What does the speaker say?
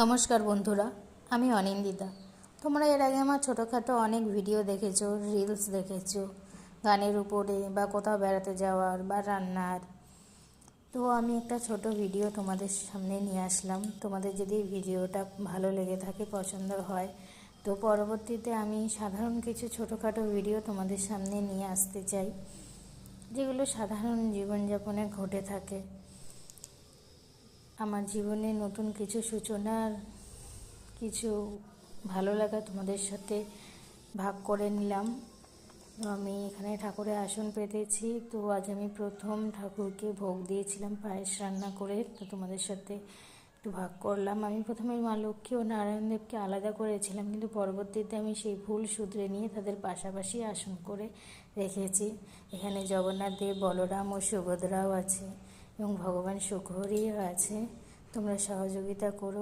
নমস্কার বন্ধুরা, আমি অনিন্দিতা। তোমরা এর আগে আমার ছোটোখাটো অনেক ভিডিও দেখেছো, রিলস দেখেছো, গানের উপরে বা কোথাও বেড়াতে যাওয়ার বা রান্নার। তো আমি একটা ছোট ভিডিও তোমাদের সামনে নিয়ে আসলাম। তোমাদের যদি ভিডিওটা ভালো লেগে থাকে, পছন্দ হয়, তো পরবর্তীতে আমি সাধারণ কিছু ছোটোখাটো ভিডিও তোমাদের সামনে নিয়ে আসতে চাই, যেগুলো সাধারণ জীবনযাপনে ঘটে থাকে। আমার জীবনে নতুন কিছু সূচনার কিছু ভালো লাগা তোমাদের সাথে ভাগ করে নিলাম। আমি এখানে ঠাকুরের আসন পেতেছি, তো আজ আমি প্রথম ঠাকুরকে ভোগ দিয়েছিলাম পায়েস রান্না করে, তো তোমাদের সাথে একটু ভাগ করলাম। আমি প্রথমে মা লক্ষ্মী ও নারায়ণদেবকে আলাদা করেছিলাম, কিন্তু পরবর্তীতে আমি সেই ভুল শুধরে নিয়ে তাদের পাশাপাশি আসন করে রেখেছি। এখানে জগন্নাথ দেব, বলরাম ও সুভদ্রাও আছে এবং ভগবান সুখহরিও আছে। তোমরা সহযোগিতা করো।